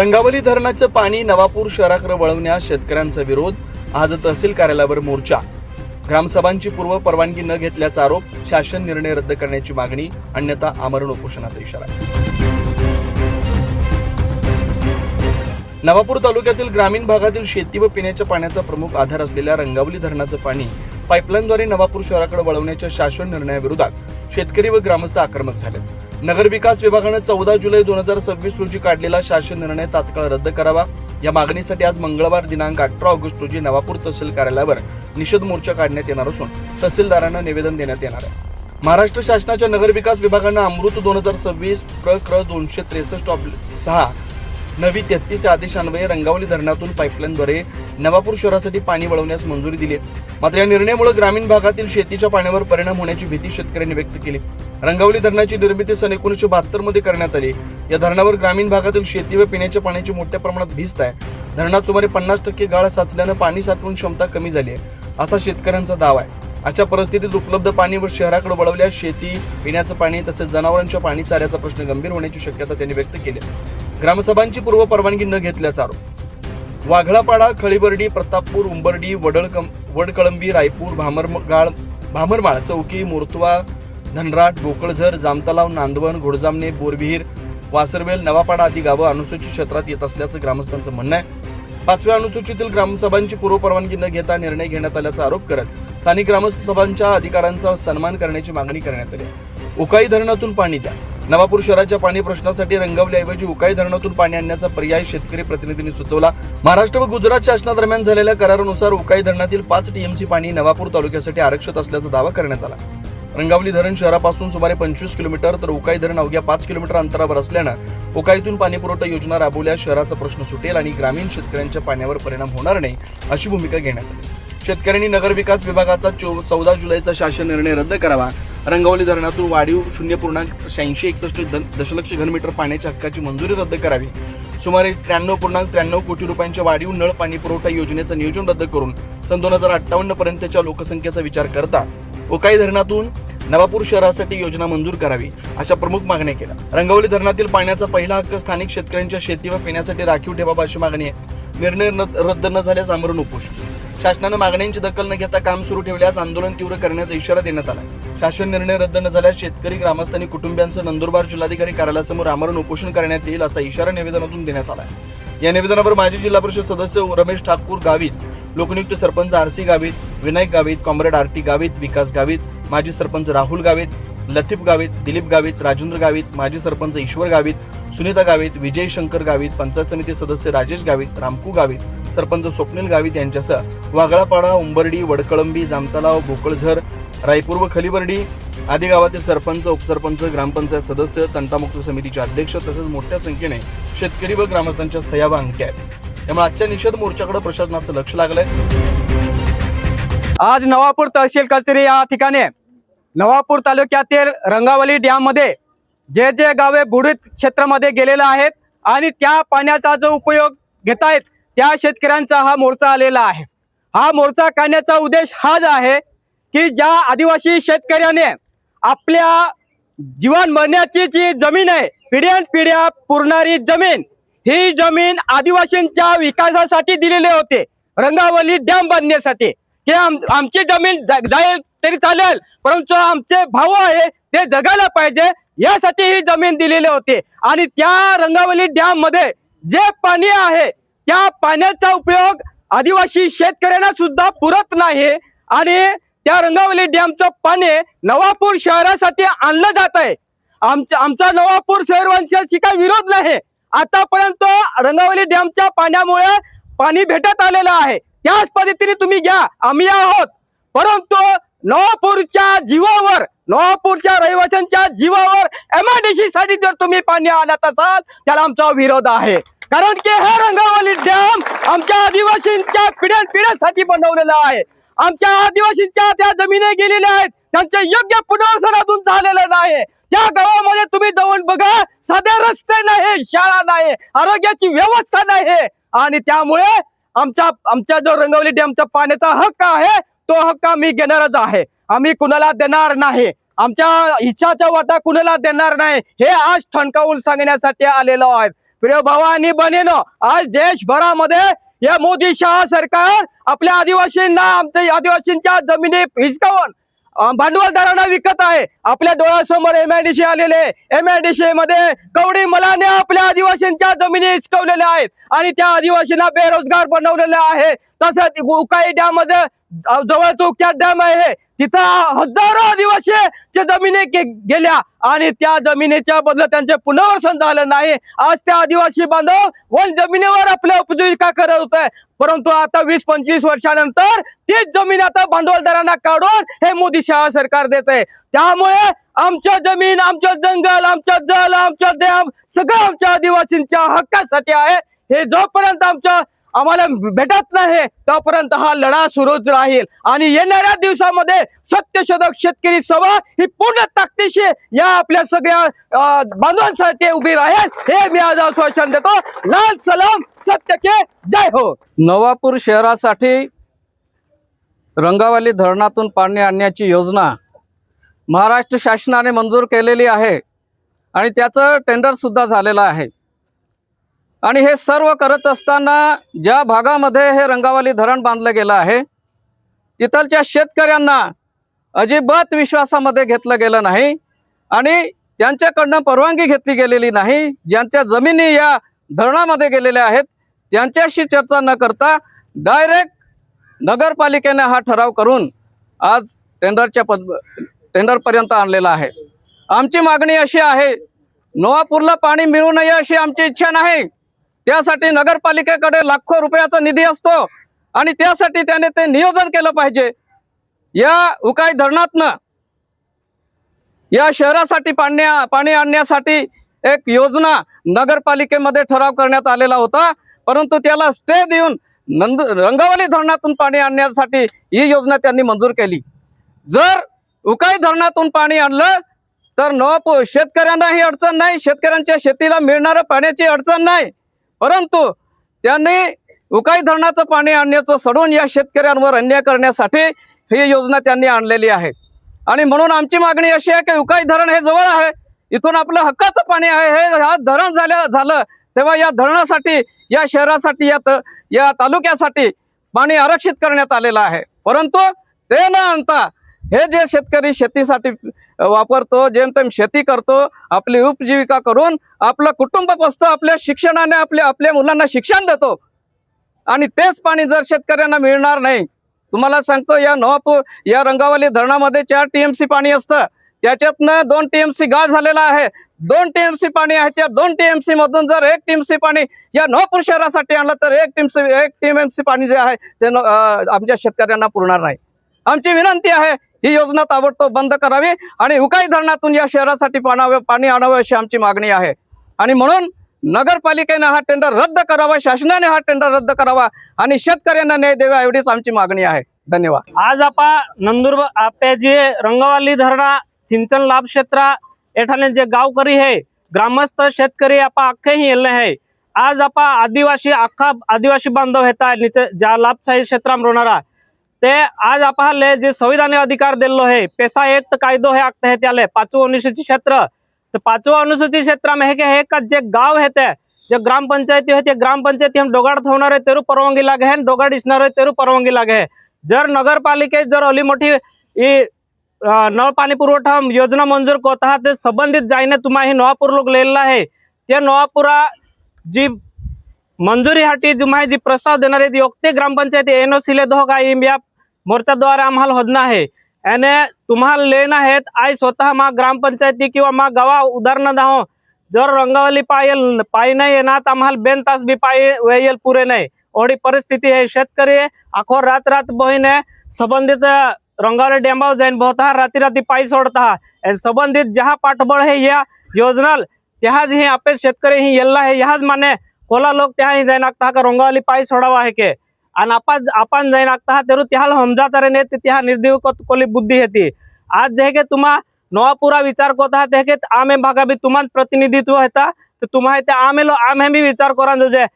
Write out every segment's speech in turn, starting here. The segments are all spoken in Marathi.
रंगावली धरणाचं पाणी नवापूर शहराकडे वळवण्यास शेतकऱ्यांचा विरोध। आज तहसील कार्यालयावर मोर्चा। ग्रामसभांची पूर्व परवानगी न घेतल्याचा आरोप। शासन निर्णय रद्द करण्याची मागणी, अन्यथा आमरण उपोषणाचा इशारा। नवापूर तालुक्यातील ग्रामीण भागातील शेती व पिण्याच्या पाण्याचा प्रमुख आधार असलेल्या रंगावली धरणाचं पाणी पाईपलाईनद्वारे नवापूर शहराकडे वळवण्याच्या शासन निर्णयाविरोधात शेतकरी व ग्रामस्थ आक्रमक झाले। नगर विकास विभागाने 14 जुलै 2026 रोजी काढलेला शासन निर्णय तात्काळ रद्द करावा या मागणीसाठी आज मंगळवार दिनांक 18 ऑगस्ट रोजी नवापूर तहसील कार्यालयावर निषेध मोर्चा काढण्यात येणार असून तहसीलदारांना निवेदन देण्यात येणार आहे। महाराष्ट्र शासनाच्या नगर विकास विभागाने अमृत 2026 प्र 263/6 नवी 33 आदेशान्वये रंगावली धरणातून पाईपलाईनद्वारे नवापूर शहरासाठी पाणी वळवण्यास मंजुरी दिली। मात्र या निर्णयामुळे ग्रामीण भागातील शेतीच्या पाण्यावर परिणाम होण्याची भीती शेतकऱ्यांनी व्यक्त केली। रंगावली धरणाची निर्मिती सन 1972 मध्ये करण्यात आली। या धरणावर ग्रामीण भागातील शेती व पिण्याच्या पाण्याची मोठ्या प्रमाणात भिस्त आहे। धरणात सुमारे 50% गाळ साचल्याने पाणी साठवून क्षमता कमी झाली आहे असा शेतकऱ्यांचा दावा आहे। अशा परिस्थितीत उपलब्ध पाणी व शहराकडे वळवल्यास शेती, पिण्याचं पाणी तसेच जनावरांच्या पाणी चाऱ्याचा प्रश्न गंभीर होण्याची शक्यता त्यांनी व्यक्त केली। ग्रामसभांची पूर्व परवानगी न घेतल्याचा आरोप। वाघळापाडा, खळीबर्डी, प्रतापपूर, उंबर्डी, वडकळंबी, रायपूर, भामरमाळ, चौकी, मोरतुवा, धनराट, गोकळझर, जामतलाव, नांदवण, घोडजामणे, बोरविहीर, वासरवेल, नवापाडा आदी गावं अनुसूचित क्षेत्रात येत असल्याचं ग्रामस्थांचं म्हणणं आहे। 5व्या अनुसूचीतील ग्रामसभांची पूर्व परवानगी न घेता निर्णय घेण्यात आल्याचा आरोप करत स्थानिक ग्रामसभांच्या अधिकारांचा सन्मान करण्याची मागणी करण्यात आली। उकाई धरणातून पाणी द्या। नवापूर शहराच्या पाणी प्रश्नासाठी रंगावलीऐवजी उकाई धरणातून पाणी आणण्याचा पर्याय शेतकरी प्रतिनिधींनी सुचवला। महाराष्ट्र व गुजरात शासनादरम्यान झालेल्या करारानुसार उकाई धरणातील 5 TMC पाणी नवापूर तालुक्यासाठी आरक्षित असल्याचा दावा करण्यात आला। रंगावली धरण शहरापासून सुमारे 25 किलोमीटर तर उकाई धरण अवघ्या 5 किलोमीटर अंतरावर असल्यानं उकाईतून पाणी पुरवठा योजना राबवल्यास शहराचा प्रश्न सुटेल आणि ग्रामीण शेतकऱ्यांच्या पाण्यावर परिणाम होणार नाही अशी भूमिका घेण्यात आली। शेतकऱ्यांनी नगर विकास विभागाचा 14 जुलैचा शासन निर्णय रद्द करावा। रंगावली धरणातून वाढीव 0.8661 दशलक्ष घनमीटर पाण्याच्या हक्काची मंजुरी रद्द करावी। सुमारे 93.93 कोटी रुपयांच्या वाढीव नळ पाणी पुरवठा योजनेचं नियोजन रद्द करून सन 2058 पर्यंतच्या लोकसंख्येचा विचार करता उकाई धरणातून नवापूर शहरासाठी योजना मंजूर करावी अशा प्रमुख मागण्या केल्या। रंगावली धरणातील पाण्याचा पहिला हक्क स्थानिक शेतकऱ्यांच्या शेती व पिण्यासाठी राखीव ठेवावा अशी मागणी आहे। निर्णय रद्द न झाल्यास आमरण उपोषण। शासनाने मागण्यांची दखल न घेता काम सुरू ठेवल्यास आंदोलन तीव्र करण्याचा इशारा देण्यात आला। शासन निर्णय रद्द न झाल्यास शेतकरी, ग्रामस्थांनी कुटुंबियांचं नंदुरबार जिल्हाधिकारी कार्यालयासमोर आमरण उपोषण करण्यात येईल असा इशारा निवेदनातून देण्यात आला। या निवेदनावर माजी जिल्हा परिषद सदस्य रमेश ठाकूर गावित, लोकनियुक्त sarpanch RC Gavit, Vinayak Gavit, comrade RT Gavit, Vikas Gavit, माजी सरपंच राहुल गावित, लतीफ गावित, दिलीप गावित, राजेंद्र गावित, माजी सरपंच ईश्वर गावित, सुनीता गावित, विजय शंकर गावित, पंचायत समिती सदस्य राजेश गावित, रामकू गावित, सरपंच स्वप्नील गावित यांच्यासह वाघळापाडा, उंबर्डी, वडकळंबी, जामतलाव, गोकळझर, रायपूर व खलीबर्डी आदी गावातील सरपंच, उपसरपंच, ग्रामपंचायत सदस्य, तंटामुक्त समितीचे अध्यक्ष तसेच मोठ्या संख्येने शेतकरी व ग्रामस्थांच्या सह्या व अंगठ्या आहेत। त्यामुळे आजच्या निषेध मोर्चाकडे प्रशासनाचं लक्ष लागलंय। आज नवापूर तहसील कचेरी या ठिकाणी नवापूर तालुक्यातील रंगावली डॅम मध्ये जे गावे बुडीत क्षेत्रामध्ये गेलेले आहेत आणि त्या पाण्याचा जो उपयोग घेत आहेत त्या शेतकऱ्यांचा हा मोर्चा आलेला आहे। हा मोर्चा काढण्याचा उद्देश हाच आहे की ज्या आदिवासी शेतकऱ्याने आपल्या जीवन मरण्याची जी जमीन आहे, पिढ्यानपिढ्या पुरणारी जमीन, ही जमीन आदिवासींच्या विकासासाठी दिलेले होते, रंगावली डॅम बांधण्यासाठी की आमची जमीन जाईल तरी चालेल परंतु आमचे भाऊ आहे ते जगायला पाहिजे यासाठी ही जमीन दिलेली होते। आणि त्या रंगावली डॅम मध्ये जे पाणी आहे त्या पाण्याचा उपयोग आदिवासी शेतकऱ्यांना सुद्धा पुरत नाही आणि त्या रंगावली डॅमचं पाणी नवापूर शहरासाठी आणलं जात आहे। आमचा नवापूर शहरवासियांशी काही विरोध नाही। आतापर्यंत रंगावली डॅमच्या पाण्यामुळे पाणी भेटत आलेलं आहे, त्याच पद्धतीने तुम्ही घ्या, आम्ही आहोत। परंतु नवापूरच्या जीवावर, नवापूरच्या रहिवाशांच्या जीवावर MIDC साठी जर तुम्ही पाणी आणत असाल त्याला आमचा विरोध आहे। कारण की हे रंगावली डॅम आमच्या आदिवासींच्या पिढ्यानपिढ्यासाठी बनवलेला आहे। आमच्या आदिवासींच्या त्या जमिनी गेलेल्या आहेत, त्यांचे योग्य पुनर्वसन अजून झालेलं नाही। त्या गावामध्ये तुम्ही जाऊन बघा, साधे रस्ते नाही, शाळा नाही, आरोग्याची व्यवस्था नाही आणि त्यामुळे आमच्या जो रंगावली डॅमचा पाण्याचा हक्क आहे तो हक्क आम्ही घेणारच आहे। आम्ही कुणाला देणार नाही, आमच्या हिस्साचा वाटा कुणाला देणार नाही, हे आज ठणकावून सांगण्यासाठी आलेलो आहे। प्रिय भावा आणि बहिणींनो, आज देशभरामध्ये या मोदी शहा सरकार आपल्या आदिवासींना, आमच्या आदिवासींच्या जमिनी हिसकावून भांडवलदारांना विकत आहे. आपल्या डोळ्यासमोर MIDC आलेले, MIDC मध्ये कवडी मलाने आपल्या आदिवासींच्या जमिनी हिसकवलेल्या आहेत आणि त्या आदिवासींना बेरोजगार बनवलेले आहे. तसंच उकाई डॅम मध्ये जवळ तो क्या डॅम आहे, तिथं हजारो आदिवासी जमिनी गेल्या आणि त्या जमिनीच्या बदल्यात त्यांचे पुनर्वसन झालं नाही. आज त्या आदिवासी बांधव वन जमिनीवर आपल्या उपजीविका करत होते, परंतु आता 20-25 वर्षानंतर तीच जमीन आता भांडवलदारांना काढून हे मोदी शहा सरकार देते. त्यामुळे आमच्या जमीन, आमचं जंगल, आमचं जल, आमचं डॅम सगळं आमच्या आदिवासींच्या हक्कासाठी आहे. हे जोपर्यंत आम्हाला भेटत नाही तोपर्यंत हा लढा सुरूच राहील आणि येणाऱ्या दिवसामध्ये सत्यशोधक शेतकरी सभा ही पूर्ण ताकदीशी या आपल्या सगळ्या बांधवांसाठी उभी राहील, हे मी आज आश्वासन देतो. लाल सलाम, सत्य के जय हो. नवापूर शहरासाठी रंगावली धरणातून पाणी आणण्याची योजना महाराष्ट्र शासनाने मंजूर केलेली आहे आणि त्याचं टेंडर सुद्धा झालेलं आहे. आणि हे सर्व करत असताना ज्या भागामध्ये हे रंगावली धरण बांधलं गेलं आहे तिथलच्या शेतकऱ्यांना अजिबात विश्वासामध्ये घेतलं गेलं नाही आणि त्यांच्याकडनं परवानगी घेतली गेलेली नाही. ज्यांच्या जमिनी या धरणामध्ये गेलेल्या आहेत त्यांच्याशी चर्चा न करता डायरेक्ट नगरपालिकेने हा ठराव करून आज टेंडरपर्यंत आणलेला आहे. आमची मागणी अशी आहे, नवापूरला पाणी मिळू नये अशी आमची इच्छा नाही. त्यासाठी नगरपालिकेकडे लाखो रुपयाचा निधी असतो आणि त्यासाठी त्याने ते नियोजन केलं पाहिजे. या उकाई धरणातनं या शहरासाठी पाणी आणण्यासाठी एक योजना नगरपालिकेमध्ये ठराव करण्यात आलेला होता, परंतु त्याला स्टे देऊन रंगावली धरणातून पाणी आणण्यासाठी ही योजना त्यांनी मंजूर केली. जर उकाई धरणातून पाणी आणलं तर नवापूर शेतकऱ्यांनाही अडचण नाही, शेतकऱ्यांच्या शेतीला मिळणारं पाण्याची अडचण नाही, परंतु त्यांनी उकाई धरणाचं पाणी आणण्याचं सोडून या शेतकऱ्यांवर अन्याय करण्यासाठी ही योजना त्यांनी आणलेली आहे. आणि म्हणून आमची मागणी अशी आहे की उकाई धरण हे जवळ आहे, इथून आपलं हक्काचं पाणी आहे. हे हा धरण झालं तेव्हा या धरणासाठी, या शहरासाठी, या तालुक्यासाठी पाणी आरक्षित करण्यात आलेलं आहे. परंतु ते न आणता हे जे शेतकरी शेतीसाठी वापरतो, जेमतेम शेती करतो, आपली उपजीविका करून आपलं कुटुंब पोसतो, आपल्या शिक्षणाने आपल्या मुलांना शिक्षण देतो आणि तेच पाणी जर शेतकऱ्यांना मिळणार नाही, तुम्हाला सांगतो या रंगावली धरणामध्ये 4 TMC पाणी असतं, त्याच्यातनं 2 TMC गाळ झालेला आहे. 2 TMC पाणी आहे, त्या 2 TMC मधून जर 1 TMC पाणी या नवापूर शहरासाठी आणलं तर 1 TMC पाणी जे आहे ते आमच्या शेतकऱ्यांना पुरणार नाही. आमची विनंती आहे, ही योजना ताबडतोब बंद करावी आणि उकाई धरणातून या शहरासाठी पाणी आणावं अशी आमची मागणी आहे. आणि म्हणून नगरपालिकेने हा टेंडर रद्द करावा, शासनाने हा टेंडर रद्द करावा आणि शेतकऱ्यांना न्याय द्यावा एवढीच आमची मागणी आहे. धन्यवाद. आज नंदुरबार आपे जे रंगावली धरणा सिंचन लाभ क्षेत्र एठाने जे गावकरी है, ग्रामस्थ शेतकरी अख्खे ही येले है. आज आदिवासी अख्खा आदिवासी बांधव हेता ज्या लाभशाही क्षेत्रात राहणारा ते आज ले जे संविधानिक अधिकार दिलो है, पेसा एक कायदो है आखते है त्याले 5वं अनुसूचित क्षेत्र. तो 5वं अनुसूचित क्षेत्र में है कि एक जे गाव है ते जे ग्रामपंचायती है, ग्रामपंचायती हम डोगाड होणार आहे तेरू परवानगी लागे है, डोगाड इसणार आहे तेरू परवानगी लागे है. जर नगरपालिकेत जर अली मोठी नळ पाणी पुरवठा योजना मंजूर होता ते संबंधित जाईने तुम्हाला नवापूर लोक लिहिलेला आहे. ते नवापुरा जी मंजुरी हाटी तुम्हाला जी प्रस्ताव देणार आहे योग्य ग्रामपंचायती NOC ले दो का या मोर्चा द्वारा आम्हाला होना है. याने तुम्हाला लेना है आई स्वतः मा ग्रामपंचायती किंवा मा गावा उदाहरण दाहो, जर रंगावली पाई नाही येणार तर आम्हाला 2 तास भी पाई वेल पुरे नाही ओढी परिस्थिती है. शेतकरी आखो रात बहिने संबंधित रंगावली डॅमवर जाईन बहुता राती पाई सोडता. संबंधित जहा पाठबळ है या योजना त्याज ही आपे शेतकरी ही येल्ला है, यहाज माने कोला लोक त्या ही जाईन लागता का रंगावली पाई सोडावा है के आणि आपण जाईन लागता तेरू त्याला समजाता रे त्या निर्देव कोली बुद्धी हेती. आज जे के तुम्हा नवापुरा विचार कोता है के आमे भागा भी तुम्हां प्रतिनिधित्व हेता तो तुम्हारे ते आमे भी विचार करा जे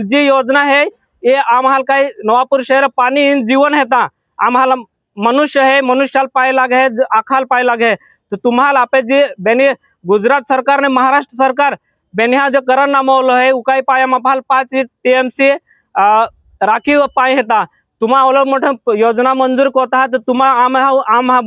जी योजना है ये आम्हाला काही नवापूर शहर पाणी जीवन हेता, आम्हाला मनुष्य है, मनुष्याला पाय लागे है, आखाल पाय लागे है. तो तुम्हाला आपे जी बेनी गुजरात सरकार ने महाराष्ट्र सरकार बेनिहा जो करण नामोल है उकाई पाया मफाल 5 TMC राखीव पाय हेता तुम्हा ओलो मोठं योजना मंजूर कोता है तो तुम्हा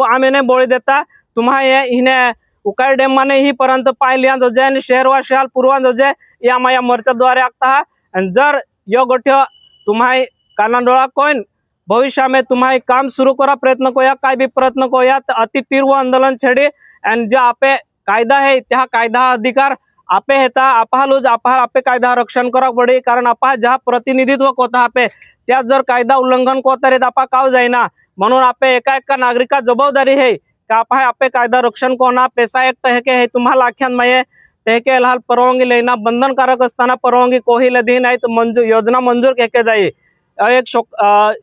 आमे ने बोली देता तुम्हा ये इने उकाई डैम माने ही परंत पाय लिया जो जे शहरवासी हाल पूर्वान जो जे या माया मोर्चा द्वारे आखता है आणि जर यो गोठ्यो तुम्हा कानाडोळा कोण भविष्य में तुम्हारे काम शुरू करा प्रयत्न कोया काय भी प्रयत्न कोया अति तीव्र आंदोलन छेड़ी एंड जो आपे कायदा है त्या कायदा अधिकार आपे हेता आपालोज आपे कायदा रक्षण करा पडे कारण आपा जहा प्रतिनिधित्व कोता आपे त्या जर कायदा उल्लंघन कोता रे आपा काव जाईना म्हणून आपे एका नागरिका जबाबदारी है का आपे कायदा रक्षण कोना पैसा एक तहके है तुम्हाला आख्यान माये तहके लाल परवानगी लेना बंधनकारक असताना परवानगी कोही लधी नाही तो मंजूर योजना मंजूर केके जाई एक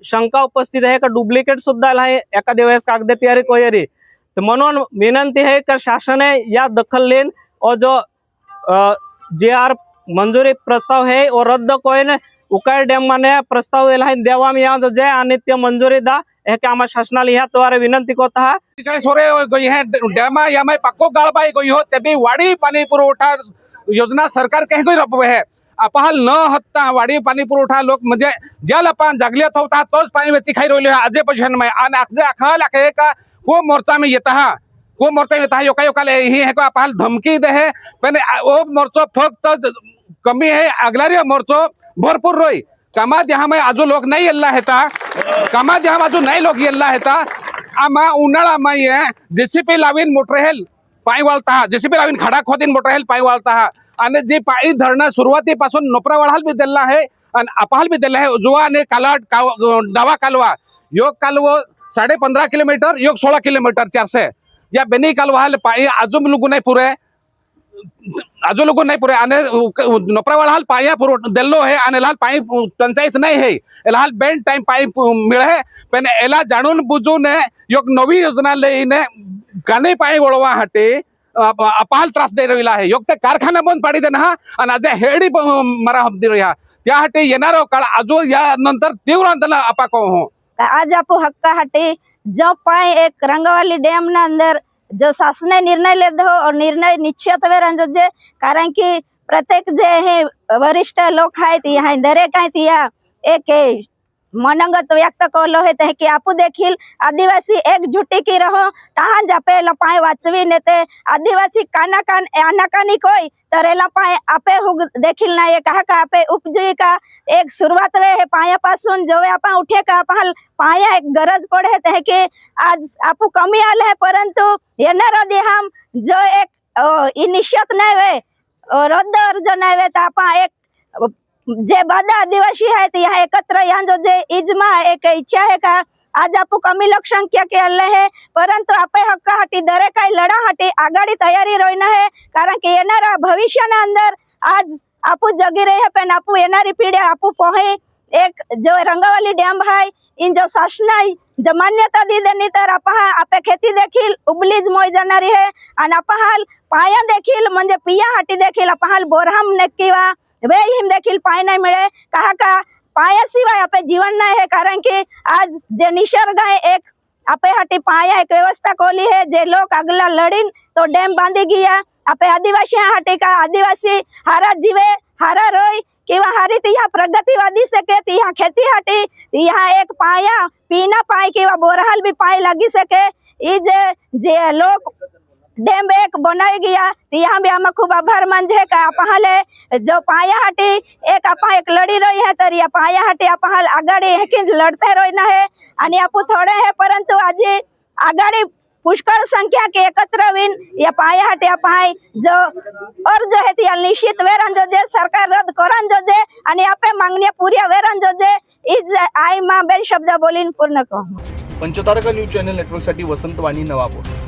शंका उपस्थित आहे का डुप्लिकेट सुद्धा आहे एका दिवस कागद तयारी कोयरी तर म्हणून विनंती आहे का शासने या दखल लेन और जो JR मंजुरी प्रस्ताव है और रद्द कोइन उकाई डैम माने प्रस्ताव देवा में यहाँ जो जे आणि ते मंजुरी दा एक आम्हा शासनाला ह्या द्वारे विनंती कोता है सोरे हे डैम या मैं पक्को गाळबाई गई हो ते भी वाडी पाणी पुरवठा योजना सरकार कहीं कोई रपवे है अपहाल न हत्ता वाडी पाणी पुरवठा लोक म्हणजे ज्याला पान जागलियत होता तोच पाणी वेची खाई रोले आजे पोजिशन में आणि आजे अखाल आखे का वो मोर्चा में येता हा वो मोर्चा येता योका योका ले ही है को अपहाल धमकी दे है पण वो मोर्चो फक्त कमी है अगलारी मोर्चो भरपूर रोई कामात यहाँ में आजू लोग नहीं येल्ला हेता कामात यहाँ आजू नहीं लोग येल्ला हेता आमा उन्हाळा माये जेसीपी लावीन मोटरहेल पाय वाळता जेसीपी लावीन खडा खोदीन मोटरहेल पाय वाळता आणि जी पाणी धरणं सुरुवातीपासून नोपरावाळाल बी दिला आहे आणि अपहाल बी दिला आहे उजवा आणि कालाट डावा कालवा योग कालवा 15.5 किलोमीटर योग 16 किलोमीटर 400 या बेनी कालवा पाणी अजून लोगों नहीं पूरे आणि नोपरावाळा हाल पाया पुरो दिल्लो है आणि लाल पाई पंचायत नहीं है लाल बेन टाइम पाई मिले पण एला जाणून बुजून योग नवी योजना लेने गाने पाई वळवा हटे अपहाल त्रास दे रहिला आहे योग ते कारखाना बंद पाडी देना हा आणि आज हेडी मरा हब्दी रहा त्यासाठी येणारा काळ आजो या नंतर तीव्र आंदोलन आपा को हो आज आपो हक्का हटे जो पाए एक रंगावली डैम ना अंदर जो शासन ने निर्णय ले दो और निर्णय निश्चित वे जे कारण की प्रत्येक जे हे वरिष्ठ लोक आहेत यहाँ दरेक आहेत या एक मनंगत व्यक्त करलो है ते कि आपू देखील आदिवासी एकजुटी की रहो तहां जापे लपाए वाचवी नेते आदिवासी कानाकान आनाकानी कोई तरेला पाए आपे हुग देखील नाही कहा का आपे उपजीविका एक सुरुवात वे है पाया पासून जो आपण उठे का आपण पाया एक गरज पड़े ते कि आज आपू कमी आले है परंतु येणारा हम जो एक इनिशियत नाही वे रद्द अर्ज नाही वे आपण एक जे बाधा आदिवासी है यहाँ एकत्र यहाँ जो जे इजमा एक इच्छा है का आज आपू कमी लोकसंख्या के अल्ले है परंतु आपे हक्का हटी दरे काही लड़ा हटी आगाड़ी तैयारी रोइना है कारण कि येनारा भविष्य ना अंदर आज आपू जगी रहे है पण आपू येनारी पीढ़ी आपू पोहे एक जो रंगावली डैम है इन जो शासन जो मान्यता दी देनी तर आपे खेती देखील उबलीज मोय जाणारी है आणि आपहाल पाया देखील म्हणजे पिया हाटी देखील आपहाल बोरहम नक्कीवा वे हिम देखील पाय नहीं मिले कहा का पाया सिवाय आपे जीवन नहीं है कारण कि आज जे निसर्ग है एक आपे हटी पाया एक व्यवस्था खोली है जे लोग अगला लड़ीन तो डैम बांधी गया आपे आदिवासी हटी का आदिवासी हारा जीवे हारा रोई किंवा हारी यहाँ प्रगतिवादी सके यहाँ खेती हटी यहाँ एक पाया पीना पाए किंवा बोरहाल भी पाए लगी सके जे लोग डैम एक बनाई गया यहाँ भी आम खूब आभार मानजे का आपहाले जो पाया हटी एक आपा एक लड़ी रही है तर या पाया हटी आपहाल आगाड़ी है लड़ते रोना है आणि आपू थोड़े है परंतु आज आगाड़ी पुष्कळ संख्या के एकत्र विन या पाया हटी आपहाय जो और जो है त्या निश्चित वेरन जो जे सरकार रद्द करन जो जे आणि आपे मागण्या पुऱ्या वेरन जो जे इज आई मा बेन शब्द बोलीन पूर्ण को पंचतारका न्यूज चॅनल नेटवर्क साठी वसंत वाणी नवापूर।